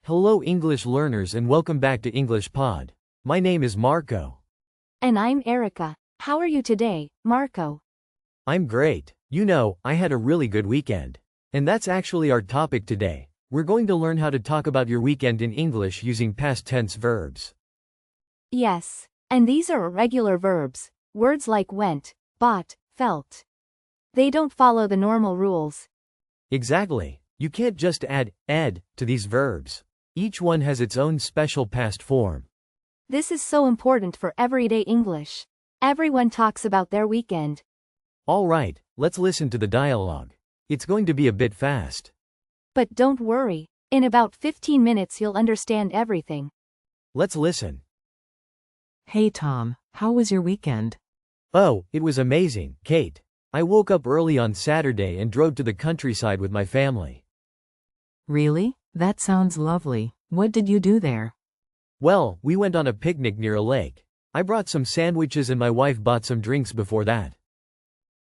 Hello English learners and welcome back to English Pod. My name is Marco. And I'm Erica. How are you today, Marco? I'm great. I had a really good weekend. And that's actually our topic today. We're going to learn how to talk about your weekend in English using past tense verbs. Yes. And these are irregular verbs, words like went, bought, felt. They don't follow the normal rules. Exactly. You can't just add ed to these verbs. Each one has its own special past form. This is so important for everyday English. Everyone talks about their weekend. All right, let's listen to the dialogue. It's going to be a bit fast. But don't worry. In about 15 minutes you'll understand everything. Let's listen. Hey Tom, how was your weekend? Oh, it was amazing, Kate. I woke up early on Saturday and drove to the countryside with my family. Really? That sounds lovely. What did you do there? Well, we went on a picnic near a lake. I brought some sandwiches and my wife bought some drinks before that.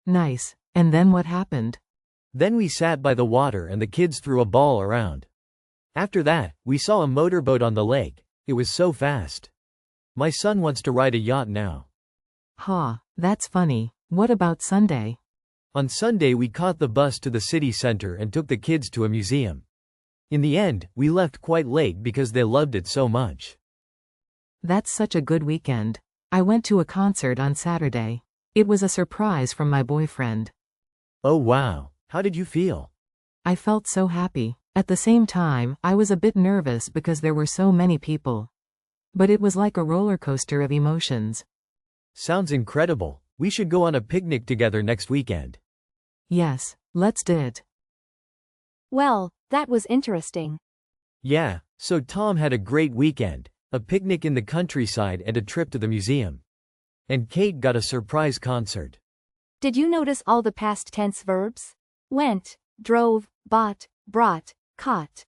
Nice. And then what happened? Then we sat by the water and the kids threw a ball around. After that, we saw a motorboat on the lake. It was so fast. My son wants to ride a yacht now. That's funny. What about Sunday? On Sunday we caught the bus to the city center and took the kids to a museum. In the end, we left quite late because they loved it so much. That's such a good weekend. I went to a concert on Saturday. It was a surprise from my boyfriend. Oh wow, how did you feel? I felt so happy. At the same time, I was a bit nervous because there were so many people. But it was like a roller coaster of emotions. Sounds incredible. We should go on a picnic together next weekend. Yes, let's do it. Well, that was interesting. Yeah, so Tom had a great weekend, a picnic in the countryside and a trip to the museum. And Kate got a surprise concert. Did you notice all the past tense verbs? Went, drove, bought, brought, caught.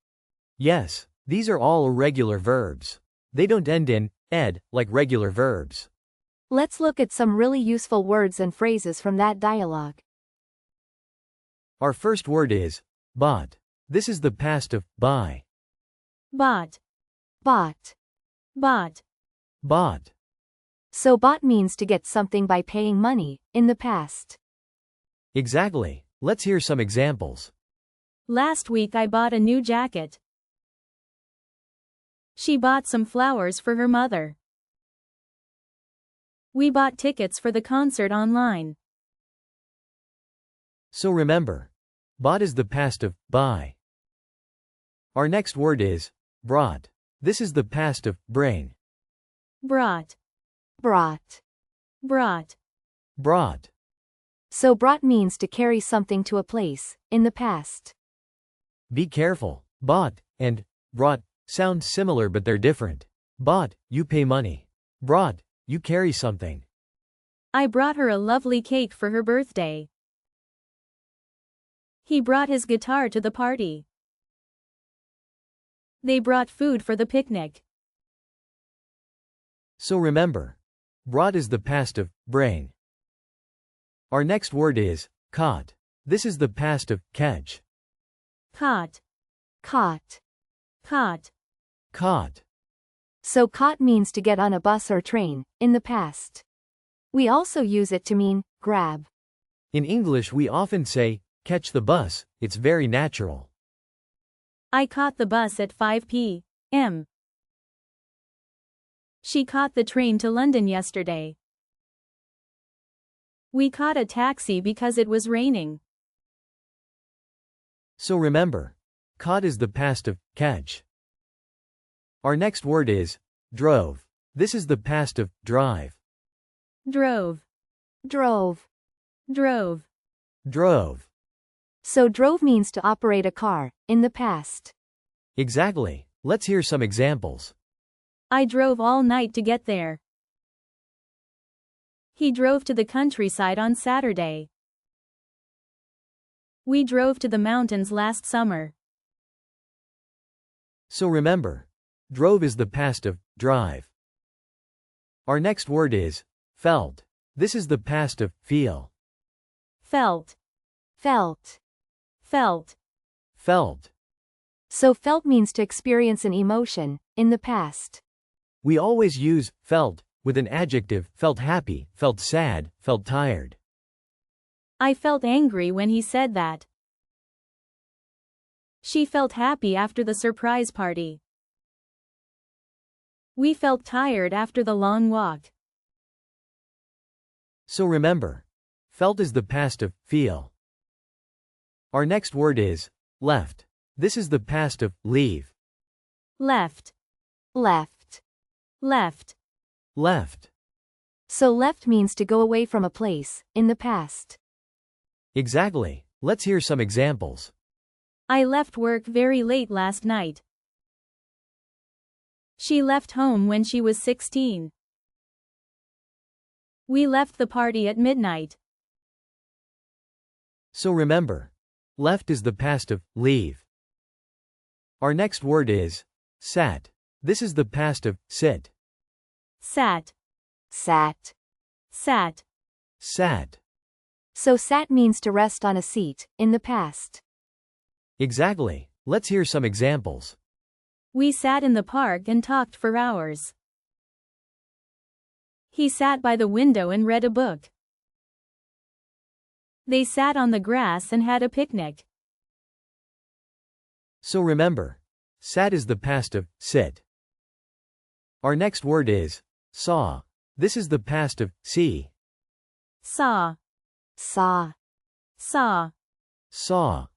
Yes, these are all irregular verbs. They don't end in ed like regular verbs. Let's look at some really useful words and phrases from that dialogue. Our first word is bought. This is the past of buy. Bought. Bought. Bought. Bought. So bought means to get something by paying money, in the past. Exactly. Let's hear some examples. Last week I bought a new jacket. She bought some flowers for her mother. We bought tickets for the concert online. So remember, bought is the past of buy. Our next word is brought. This is the past of bring. Brought. Brought. Brought. Brought. So brought means to carry something to a place, in the past. Be careful. Bought and brought sound similar but they're different. Bought, you pay money. Brought, you carry something. I brought her a lovely cake for her birthday. He brought his guitar to the party. They brought food for the picnic. So remember, brought is the past of bring. Our next word is caught. This is the past of catch. Caught. Caught. Caught. Caught. So caught means to get on a bus or train, in the past. We also use it to mean grab. In English we often say, catch the bus, it's very natural. I caught the bus at 5 p.m. She caught the train to London yesterday. We caught a taxi because it was raining. So remember, caught is the past of catch. Our next word is drove. This is the past of drive. Drove. Drove. Drove. Drove. So drove means to operate a car, in the past. Exactly. Let's hear some examples. I drove all night to get there. He drove to the countryside on Saturday. We drove to the mountains last summer. So remember, drove is the past of drive. Our next word is felt. This is the past of feel. Felt. Felt. Felt. Felt. So felt means to experience an emotion, in the past. We always use felt with an adjective, felt happy, felt sad, felt tired. I felt angry when he said that. She felt happy after the surprise party. We felt tired after the long walk. So remember, felt is the past of feel. Our next word is left. This is the past of leave. Left. Left. Left. Left. So left means to go away from a place, in the past. Exactly. Let's hear some examples. I left work very late last night. She left home when she was 16. We left the party at midnight. So remember, left is the past of leave. Our next word is sat. This is the past of sit. Sat. Sat. Sat. Sat. So sat means to rest on a seat, in the past. Exactly. Let's hear some examples. We sat in the park and talked for hours. He sat by the window and read a book. They sat on the grass and had a picnic. So remember, sat is the past of sit. Our next word is saw. This is the past of see. Saw. Saw. Saw. Saw.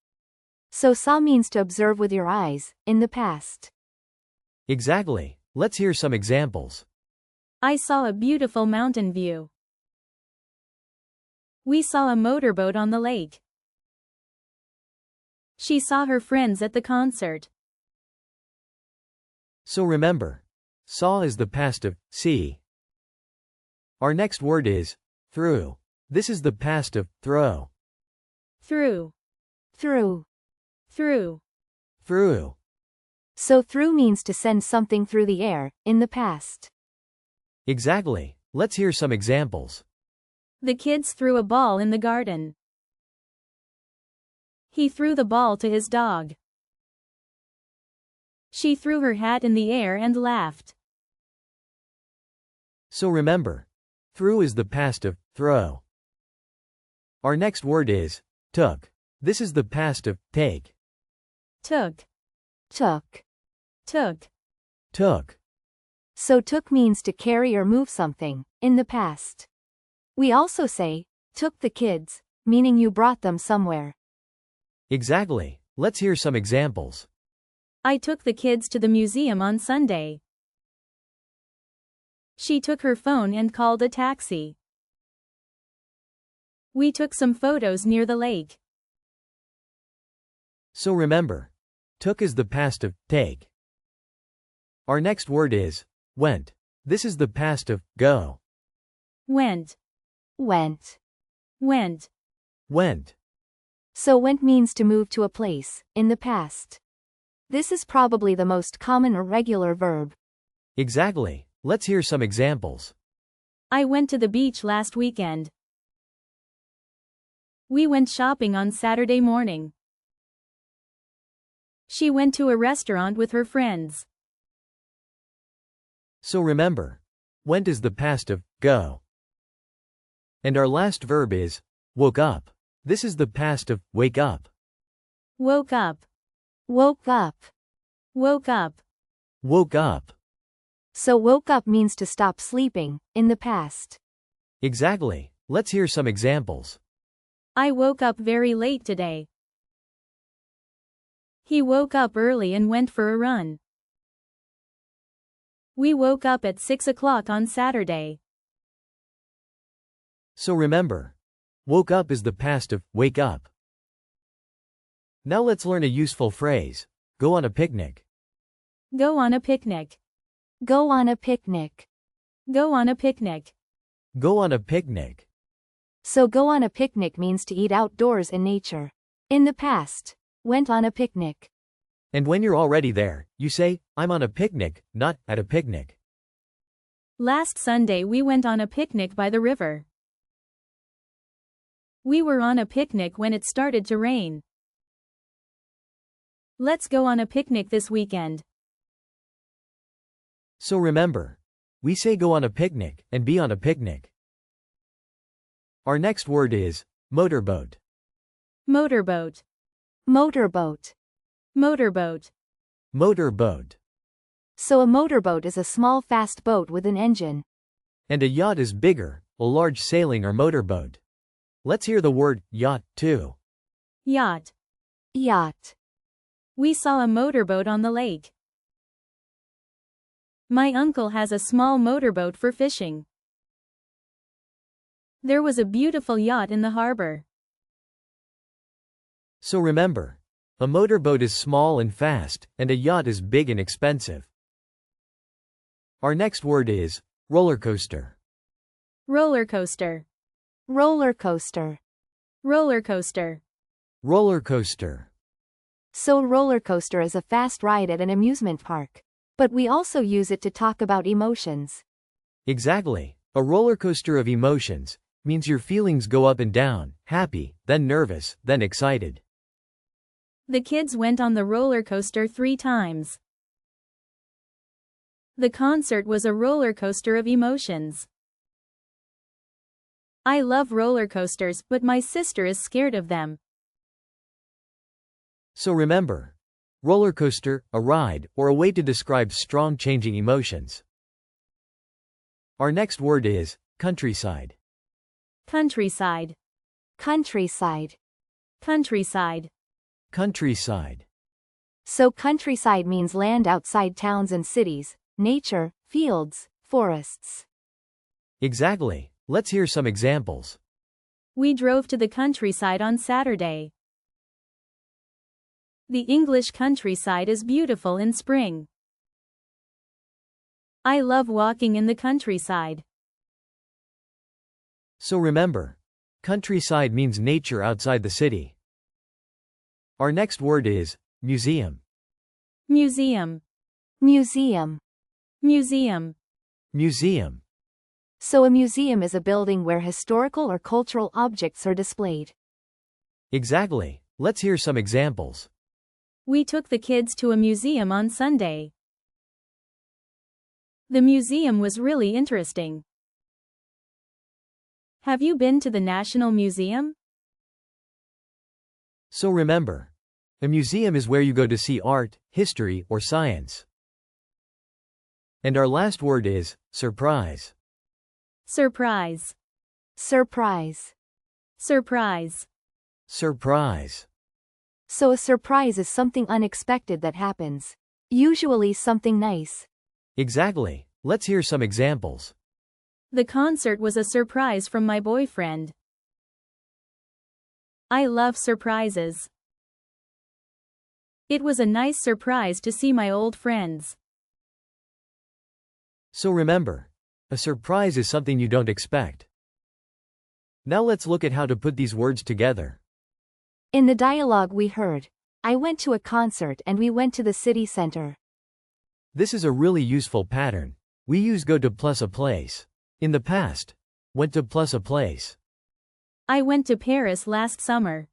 So saw means to observe with your eyes, in the past. Exactly. Let's hear some examples. I saw a beautiful mountain view. We saw a motorboat on the lake. She saw her friends at the concert. So remember, saw is the past of see. Our next word is through. This is the past of throw. Through. Through. Through. Through. So through means to send something through the air, in the past. Exactly. Let's hear some examples. The kids threw a ball in the garden. He threw the ball to his dog. She threw her hat in the air and laughed. So remember, through is the past of throw. Our next word is took. This is the past of take. Took. Took. Took. Took. So took means to carry or move something, in the past. We also say, took the kids, meaning you brought them somewhere. Exactly. Let's hear some examples. I took the kids to the museum on Sunday. She took her phone and called a taxi. We took some photos near the lake. So remember, took is the past of take. Our next word is went. This is the past of go. Went. Went. Went. Went. So went means to move to a place, in the past. This is probably the most common irregular verb. Exactly. Let's hear some examples. I went to the beach last weekend. We went shopping on Saturday morning. She went to a restaurant with her friends. So remember, went is the past of go. And our last verb is woke up. This is the past of wake up. Woke up. Woke up. Woke up. Woke up. So woke up means to stop sleeping, in the past. Exactly. Let's hear some examples. I woke up very late today. He woke up early and went for a run. We woke up at 6 o'clock on Saturday. So remember, woke up is the past of wake up. Now let's learn a useful phrase. Go on a picnic. Go on a picnic. Go on a picnic. Go on a picnic. Go on a picnic. So go on a picnic means to eat outdoors in nature. In the past, went on a picnic. And when you're already there, you say, I'm on a picnic, not at a picnic. Last Sunday we went on a picnic by the river. We were on a picnic when it started to rain. Let's go on a picnic this weekend. So remember, we say go on a picnic and be on a picnic. Our next word is motorboat. Motorboat. Motorboat. Motorboat. Motorboat. So a motorboat is a small fast boat with an engine. And a yacht is bigger, a large sailing or motorboat. Let's hear the word yacht too. Yacht. Yacht. We saw a motorboat on the lake. My uncle has a small motorboat for fishing. There was a beautiful yacht in the harbor. So remember, a motorboat is small and fast, and a yacht is big and expensive. Our next word is roller coaster. Roller coaster. Roller coaster. Roller coaster. Roller coaster. So a roller coaster is a fast ride at an amusement park. But we also use it to talk about emotions. Exactly. A roller coaster of emotions means your feelings go up and down, happy, then nervous, then excited. The kids went on the roller coaster 3 times. The concert was a roller coaster of emotions. I love roller coasters, but my sister is scared of them. So remember, roller coaster, a ride, or a way to describe strong changing emotions. Our next word is countryside. Countryside. Countryside. Countryside. Countryside. So countryside means land outside towns and cities, nature, fields, forests. Exactly. Let's hear some examples. We drove to the countryside on Saturday. The English countryside is beautiful in spring. I love walking in the countryside. So remember, countryside means nature outside the city. Our next word is museum. Museum. Museum. Museum. Museum. So a museum is a building where historical or cultural objects are displayed. Exactly. Let's hear some examples. We took the kids to a museum on Sunday. The museum was really interesting. Have you been to the National Museum? So remember, a museum is where you go to see art, history, or science. And our last word is surprise. Surprise. Surprise. Surprise. Surprise. So a surprise is something unexpected that happens. Usually something nice. Exactly. Let's hear some examples. The concert was a surprise from my boyfriend. I love surprises. It was a nice surprise to see my old friends. So remember, a surprise is something you don't expect. Now let's look at how to put these words together. In the dialogue we heard, I went to a concert and we went to the city center. This is a really useful pattern. We use go to plus a place. In the past, went to plus a place. I went to Paris last summer.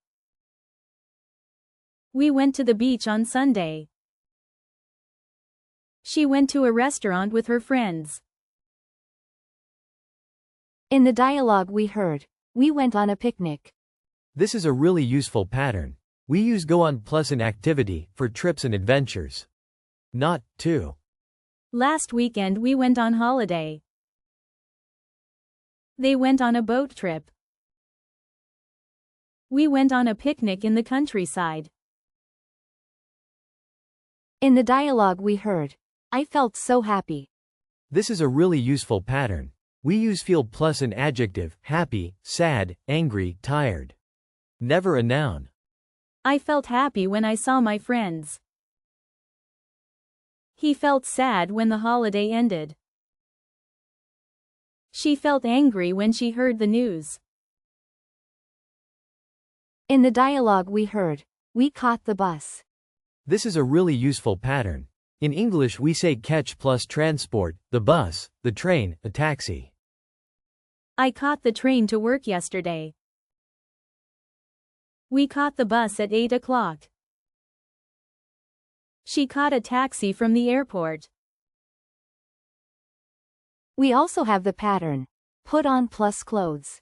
We went to the beach on Sunday. She went to a restaurant with her friends. In the dialogue we heard, we went on a picnic. This is a really useful pattern. We use go on plus an activity for trips and adventures. Not to. Last weekend we went on holiday. They went on a boat trip. We went on a picnic in the countryside. In the dialogue we heard, I felt so happy. This is a really useful pattern. We use feel plus an adjective, happy, sad, angry, tired. Never a noun. I felt happy when I saw my friends. He felt sad when the holiday ended. She felt angry when she heard the news. In the dialogue we heard, we caught the bus. This is a really useful pattern. In English we say catch plus transport, the bus, the train, a taxi. I caught the train to work yesterday. We caught the bus at 8 o'clock. She caught a taxi from the airport. We also have the pattern put on plus clothes.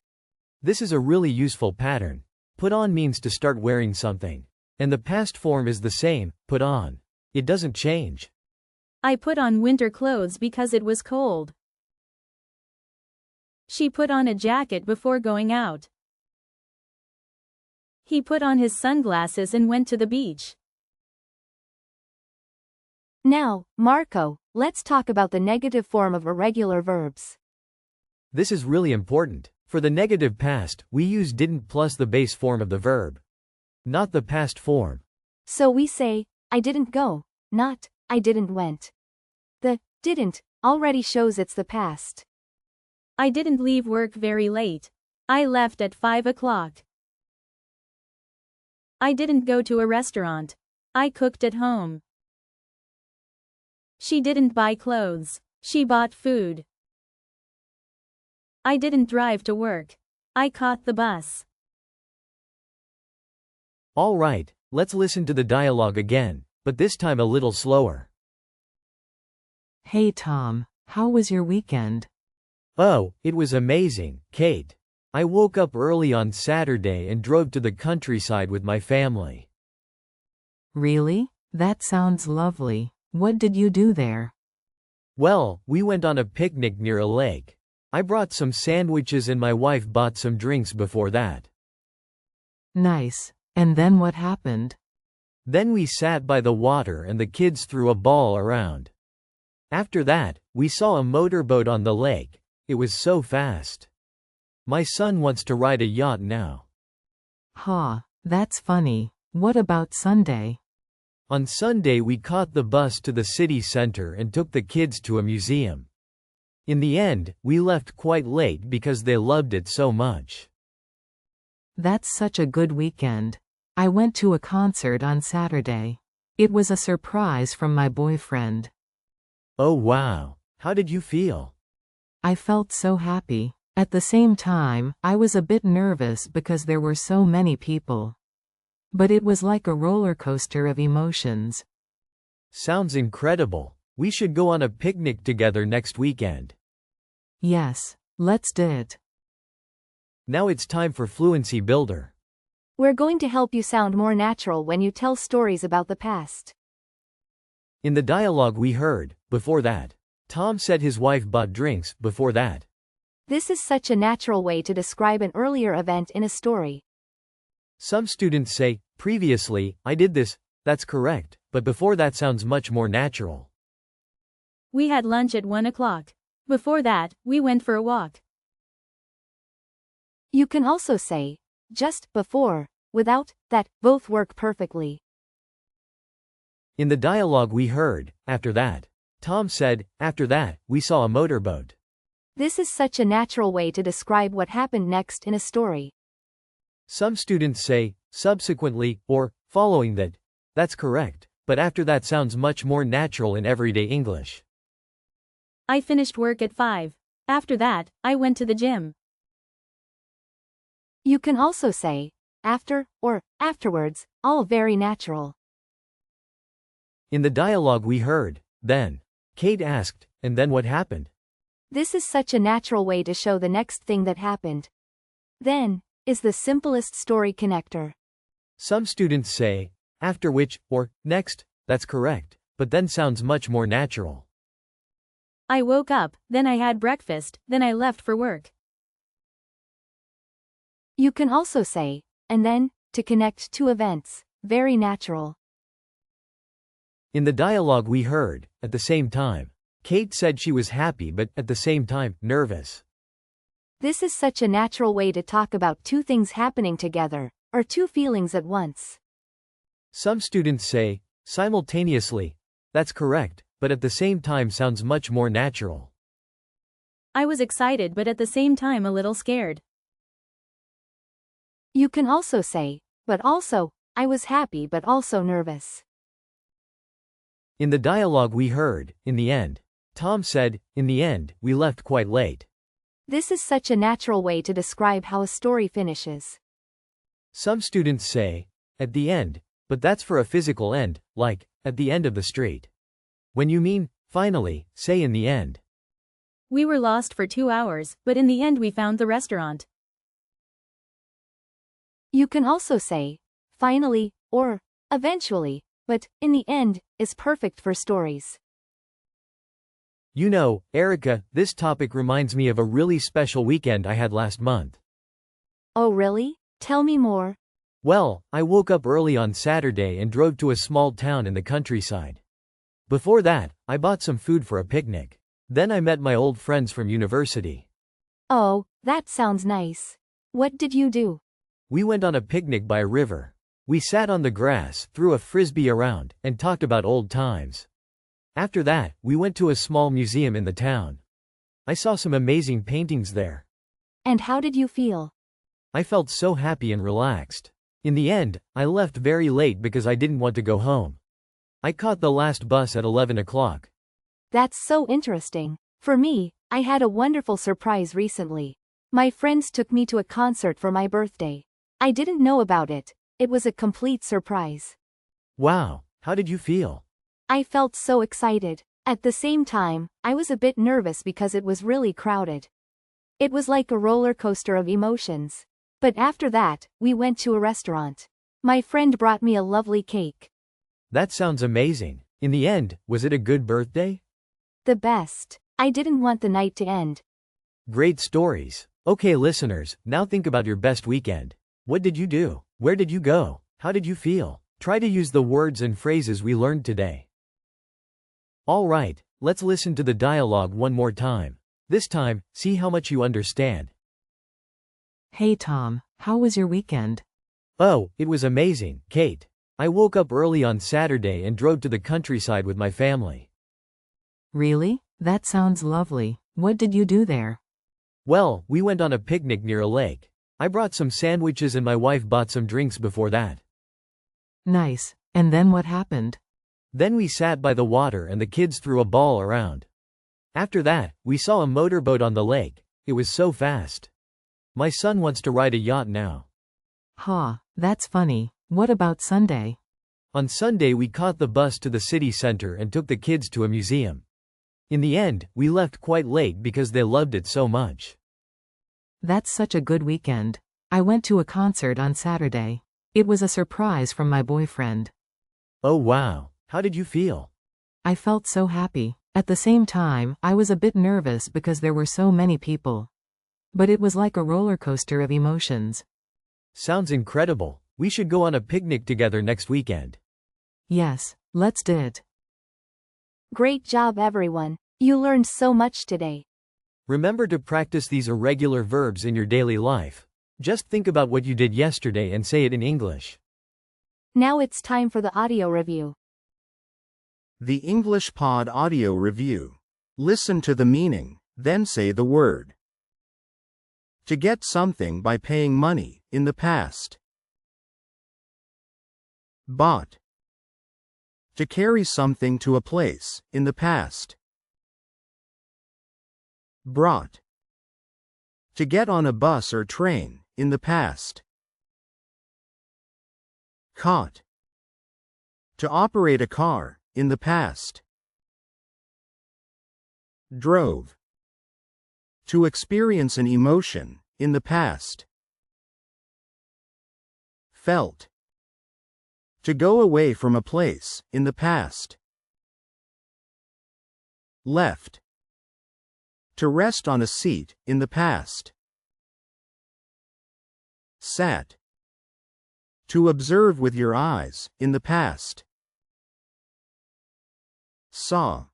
This is a really useful pattern. Put on means to start wearing something. And the past form is the same, put on. It doesn't change. I put on winter clothes because it was cold. She put on a jacket before going out. He put on his sunglasses and went to the beach. Now, Marco, let's talk about the negative form of irregular verbs. This is really important. For the negative past, we use didn't plus the base form of the verb, not the past form. So we say, I didn't go, not, I didn't went. The didn't already shows it's the past. I didn't leave work very late. I left at 5 o'clock. I didn't go to a restaurant. I cooked at home. She didn't buy clothes. She bought food. I didn't drive to work. I caught the bus. All right, let's listen to the dialogue again, but this time a little slower. Hey Tom, how was your weekend? Oh, it was amazing, Kate. I woke up early on Saturday and drove to the countryside with my family. Really? That sounds lovely. What did you do there? Well, we went on a picnic near a lake. I brought some sandwiches and my wife bought some drinks before that. Nice. And then what happened? Then we sat by the water and the kids threw a ball around. After that, we saw a motorboat on the lake. It was so fast. My son wants to ride a yacht now. Ha, that's funny. What about Sunday? On Sunday we caught the bus to the city center and took the kids to a museum. In the end, we left quite late because they loved it so much. That's such a good weekend. I went to a concert on Saturday. It was a surprise from my boyfriend. Oh wow, how did you feel? I felt so happy. At the same time, I was a bit nervous because there were so many people. But it was like a roller coaster of emotions. Sounds incredible. We should go on a picnic together next weekend. Yes, let's do it. Now it's time for Fluency Builder. We're going to help you sound more natural when you tell stories about the past. In the dialogue we heard, before that, Tom said his wife bought drinks before that. This is such a natural way to describe an earlier event in a story. Some students say, previously, I did this, that's correct, but before that sounds much more natural. We had lunch at 1 o'clock. Before that, we went for a walk. You can also say, just before, without, that, both work perfectly. In the dialogue we heard, after that, Tom said, after that, we saw a motorboat. This is such a natural way to describe what happened next in a story. Some students say, subsequently, or, following that. That's correct, but after that sounds much more natural in everyday English. I finished work at 5. After that, I went to the gym. You can also say, after, or, afterwards, all very natural. In the dialogue we heard, then, Kate asked, and then what happened? This is such a natural way to show the next thing that happened. Then, is the simplest story connector. Some students say, after which, or, next, that's correct, but then sounds much more natural. I woke up, then I had breakfast, then I left for work. You can also say, and then, to connect two events, very natural. In the dialogue we heard, at the same time, Kate said she was happy but, at the same time, nervous. This is such a natural way to talk about two things happening together, or two feelings at once. Some students say, simultaneously, that's correct, but at the same time sounds much more natural. I was excited but at the same time a little scared. You can also say, but also, I was happy but also nervous. In the dialogue we heard, in the end, Tom said, in the end, we left quite late. This is such a natural way to describe how a story finishes. Some students say, at the end, but that's for a physical end, like, at the end of the street. When you mean, finally, say in the end. We were lost for 2 hours, but in the end we found the restaurant. You can also say, finally, or, eventually, but, in the end, is perfect for stories. You know, Erica, this topic reminds me of a really special weekend I had last month. Oh really? Tell me more. Well, I woke up early on Saturday and drove to a small town in the countryside. Before that, I bought some food for a picnic. Then I met my old friends from university. Oh, that sounds nice. What did you do? We went on a picnic by a river. We sat on the grass, threw a frisbee around, and talked about old times. After that, we went to a small museum in the town. I saw some amazing paintings there. And how did you feel? I felt so happy and relaxed. In the end, I left very late because I didn't want to go home. I caught the last bus at 11 o'clock. That's so interesting. For me, I had a wonderful surprise recently. My friends took me to a concert for my birthday. I didn't know about it. It was a complete surprise. Wow, how did you feel? I felt so excited. At the same time, I was a bit nervous because it was really crowded. It was like a roller coaster of emotions. But after that, we went to a restaurant. My friend brought me a lovely cake. That sounds amazing. In the end, was it a good birthday? The best. I didn't want the night to end. Great stories. Okay, listeners, now think about your best weekend. What did you do? Where did you go? How did you feel? Try to use the words and phrases we learned today. Alright, let's listen to the dialogue one more time. This time, see how much you understand. Hey Tom, how was your weekend? Oh, it was amazing, Kate. I woke up early on Saturday and drove to the countryside with my family. Really? That sounds lovely. What did you do there? Well, we went on a picnic near a lake. I brought some sandwiches and my wife bought some drinks before that. Nice. And then what happened? Then we sat by the water and the kids threw a ball around. After that, we saw a motorboat on the lake. It was so fast. My son wants to ride a yacht now. That's funny. What about Sunday? On Sunday we caught the bus to the city center and took the kids to a museum. In the end, we left quite late because they loved it so much. That's such a good weekend. I went to a concert on Saturday. It was a surprise from my boyfriend. Oh wow, how did you feel? I felt so happy. At the same time, I was a bit nervous because there were so many people. But it was like a roller coaster of emotions. Sounds incredible. We should go on a picnic together next weekend. Yes, let's do it. Great job everyone. You learned so much today. Remember to practice these irregular verbs in your daily life. Just think about what you did yesterday and say it in English. Now it's time for the audio review. The English Pod Audio Review. Listen to the meaning, then say the word. To get something by paying money, in the past. Bought. To carry something to a place, in the past. Brought. To get on a bus or train, in the past. Caught. To operate a car, in the past. Drove. To experience an emotion, in the past. Felt. To go away from a place, in the past. Left. To rest on a seat, in the past. Sat. To observe with your eyes, in the past. Saw.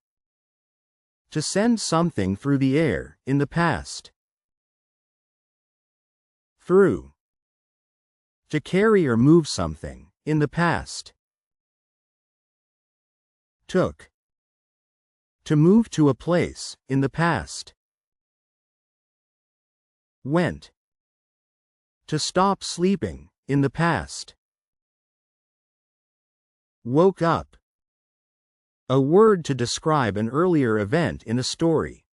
To send something through the air, in the past. Through. To carry or move something, in the past. Took. To move to a place, in the past. Went. To stop sleeping, in the past. Woke up. A word to describe an earlier event in a story.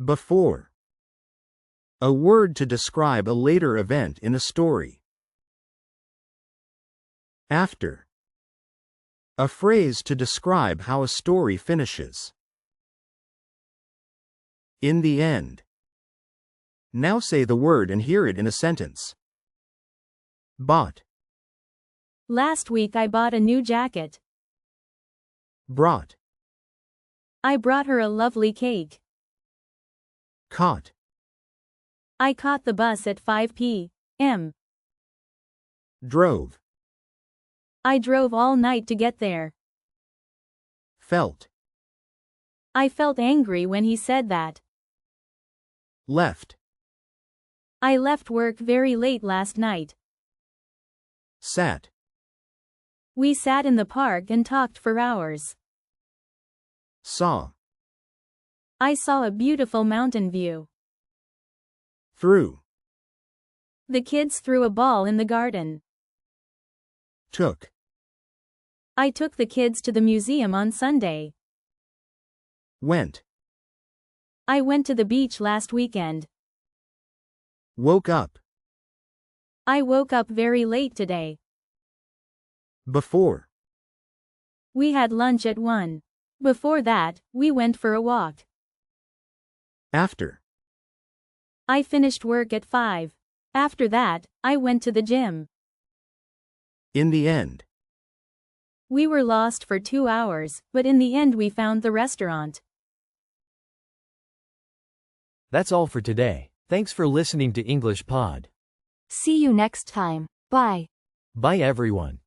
Before. A word to describe a later event in a story. After. A phrase to describe how a story finishes. In the end. Now say the word and hear it in a sentence. Bought. Last week I bought a new jacket. Brought. I brought her a lovely cake. Caught. I caught the bus at 5 p.m. Drove. I drove all night to get there. Felt. I felt angry when he said that. Left. I left work very late last night. Sat. We sat in the park and talked for hours. Saw. I saw a beautiful mountain view. Threw. The kids threw a ball in the garden. Took. I took the kids to the museum on Sunday. Went. I went to the beach last weekend. Woke up. I woke up very late today. Before. We had lunch at 1. Before that, we went for a walk. After. I finished work at 5. After that, I went to the gym. In the end. We were lost for 2 hours, but in the end we found the restaurant. That's all for today. Thanks for listening to English Pod. See you next time. Bye. Bye everyone.